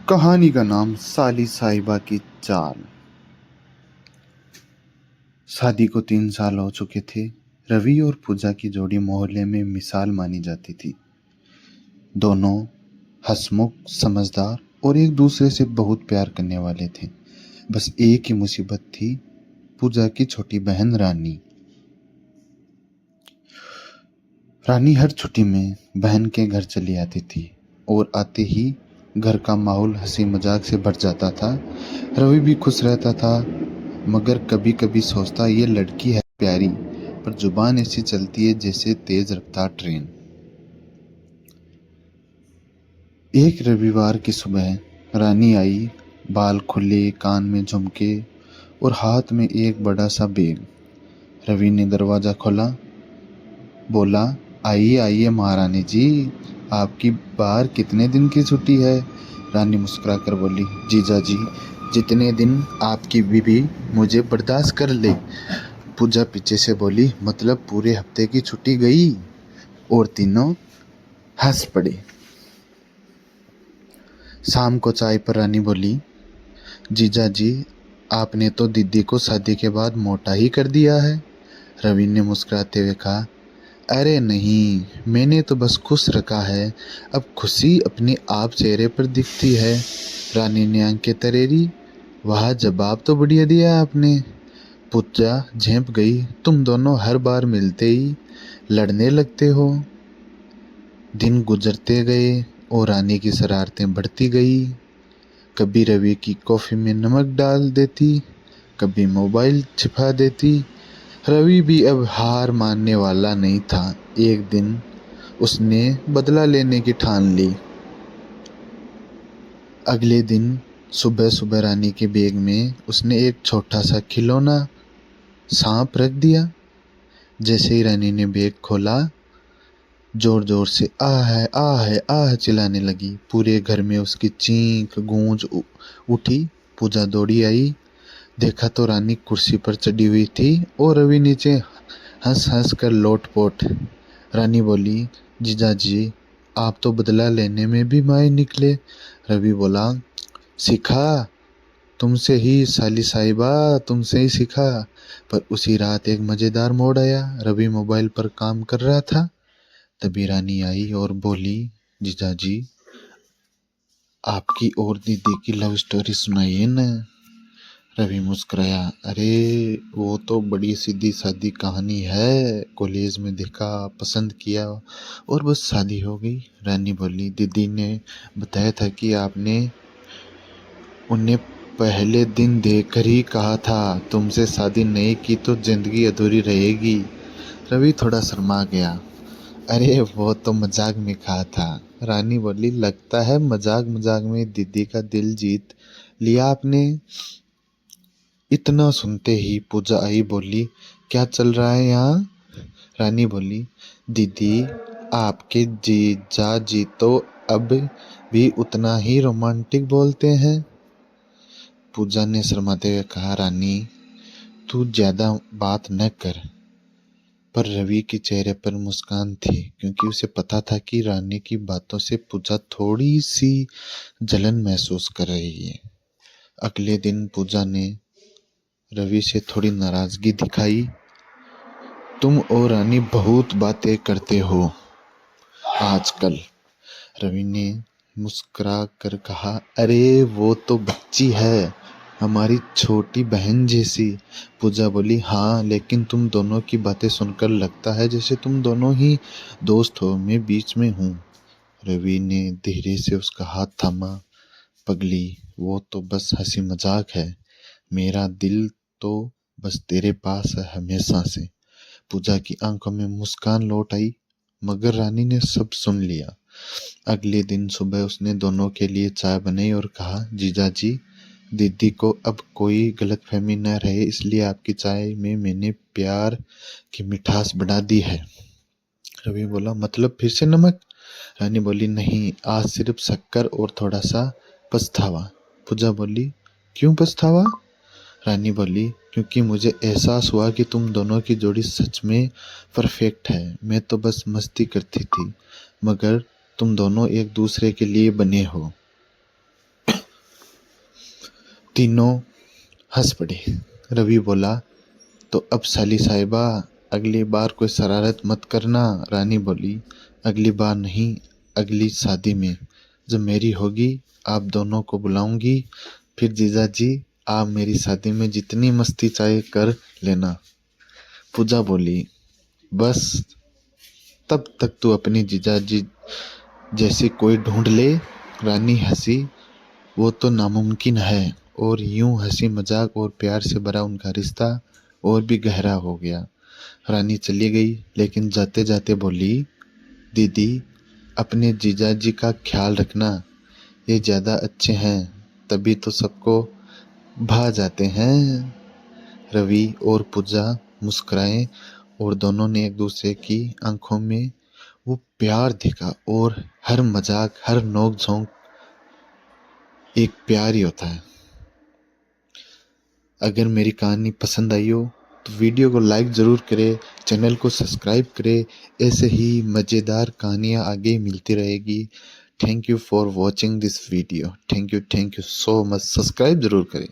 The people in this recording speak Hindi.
कहानी का नाम साली साहिबा की चाल। शादी को 3 साल हो चुके थे। रवि और पूजा की जोड़ी मोहल्ले में मिसाल मानी जाती थी। दोनों हंसमुख, समझदार और एक दूसरे से बहुत प्यार करने वाले थे। बस एक ही मुसीबत थी, पूजा की छोटी बहन रानी। रानी हर छुट्टी में बहन के घर चली आती थी और आते ही घर का माहौल हंसी मजाक से भर जाता था। रवि भी खुश रहता था, मगर कभी कभी सोचता ये लड़की है प्यारी, पर जुबान ऐसी चलती है जैसे तेज रफ्तार ट्रेन। एक रविवार की सुबह रानी आई, बाल खुले, कान में झुमके और हाथ में एक बड़ा सा बैग। रवि ने दरवाजा खोला, बोला, आइए आइए महारानी जी, आपकी बाहर कितने दिन की छुट्टी है? रानी मुस्कुरा कर बोली, जीजा जी, जितने दिन आपकी बीवी मुझे बर्दाश्त कर ले। पूजा पीछे से बोली, मतलब पूरे हफ्ते की छुट्टी गई? और तीनों हंस पड़े। शाम को चाय पर रानी बोली, जीजा जी, आपने तो दीदी को शादी के बाद मोटा ही कर दिया है। रवि ने मुस्कुराते हुए कहा, अरे नहीं, मैंने तो बस खुश रखा है, अब खुशी अपने आप चेहरे पर दिखती है। रानी ने आंखें तरेरी, वाह, जवाब तो बढ़िया दिया आपने। पूजा झेंप गई, तुम दोनों हर बार मिलते ही लड़ने लगते हो। दिन गुजरते गए और रानी की शरारतें बढ़ती गई। कभी रवि की कॉफी में नमक डाल देती, कभी मोबाइल छिपा देती। रवि भी अब हार मानने वाला नहीं था। एक दिन उसने बदला लेने की ठान ली। अगले दिन सुबह सुबह रानी के बैग में उसने एक छोटा सा खिलौना सांप रख दिया। जैसे ही रानी ने बैग खोला, जोर जोर से आ है चिल्लाने लगी। पूरे घर में उसकी चीख गूंज उठी। पूजा दौड़ी आई, देखा तो रानी कुर्सी पर चढ़ी हुई थी और रवि नीचे हंस हंस कर लोटपोट। रानी बोली, जीजाजी, आप तो बदला लेने में भी माहिर निकले। रवि बोला, सीखा तुमसे ही साली साहिबा, तुमसे ही सीखा। पर उसी रात एक मजेदार मोड़ आया। रवि मोबाइल पर काम कर रहा था, तभी रानी आई और बोली, जीजाजी, आपकी और दीदी की लव स्टोरी सुनाइए ना। रवि मुस्कुराया, अरे वो तो बड़ी सीधी सादी कहानी है, कॉलेज में देखा, पसंद किया और बस शादी हो गई। रानी बोली, दीदी ने बताया था कि आपने उन्हें पहले दिन देखकर ही कहा था तुमसे शादी नहीं की तो जिंदगी अधूरी रहेगी। रवि थोड़ा शर्मा गया, अरे वो तो मजाक में कहा था। रानी बोली, लगता है मजाक मजाक में दीदी का दिल जीत लिया आपने। इतना सुनते ही पूजा आई, बोली, क्या चल रहा है यहाँ? रानी बोली, दीदी, आपके जीजा जी तो अब भी उतना ही रोमांटिक बोलते हैं। पूजा ने शर्माते हुए कहा, रानी, तू ज्यादा बात न कर। पर रवि के चेहरे पर मुस्कान थी, क्योंकि उसे पता था कि रानी की बातों से पूजा थोड़ी सी जलन महसूस कर रही है। अगले दिन पूजा ने रवि से थोड़ी नाराजगी दिखाई। तुम और रानी बहुत बातें करते हो आजकल। रवि ने मुस्कुरा कर कहा, अरे वो तो बच्ची है, हमारी छोटी बहन जैसी। पूजा बोली, हाँ, लेकिन तुम दोनों की बातें सुनकर लगता है जैसे तुम दोनों ही दोस्त हो, मैं बीच में हूँ। रवि ने धीरे से उसका हाथ थामा, पगली, वो तो बस हंसी मजाक है, मेरा दिल तो बस तेरे पास है हमेशा से। पूजा की आंखों में मुस्कान लौट आई, मगर रानी ने सब सुन लिया। अगले दिन सुबह उसने दोनों के लिए चाय बनाई और कहा, जीजा जी, दीदी को अब कोई गलतफहमी न रहे, इसलिए आपकी चाय में मैंने प्यार की मिठास बढ़ा दी है। रवि बोला, मतलब फिर से नमक? रानी बोली, नहीं, आज सिर्फ शक्कर और थोड़ा सा पछतावा। पूजा बोली, क्यों पछतावा? रानी बोली, क्योंकि मुझे एहसास हुआ कि तुम दोनों की जोड़ी सच में परफेक्ट है। मैं तो बस मस्ती करती थी, मगर तुम दोनों एक दूसरे के लिए बने हो। तीनों हंस पड़े। रवि बोला, तो अब साली साहिबा अगली बार कोई शरारत मत करना। रानी बोली, अगली बार नहीं, अगली शादी में जब मेरी होगी आप दोनों को बुलाऊंगी, फिर जीजा जी आप मेरी शादी में जितनी मस्ती चाहे कर लेना। पूजा बोली, बस तब तक तू अपनी जीजा जी जैसे कोई ढूंढ ले। रानी हंसी, वो तो नामुमकिन है। और यूं हंसी मजाक और प्यार से भरा उनका रिश्ता और भी गहरा हो गया। रानी चली गई, लेकिन जाते जाते बोली, दीदी अपने जीजाजी का ख्याल रखना, ये ज़्यादा अच्छे हैं तभी तो सबको भा जाते हैं। रवि और पूजा मुस्कुराए और दोनों ने एक दूसरे की आंखों में वो प्यार देखा। और हर मजाक, हर नोक झोंक एक प्यार ही होता है। अगर मेरी कहानी पसंद आई हो तो वीडियो को लाइक ज़रूर करें, चैनल को सब्सक्राइब करें। ऐसे ही मज़ेदार कहानियाँ आगे मिलती रहेगी। Thank you for watching this video. Thank you so much. Subscribe ज़रूर करें।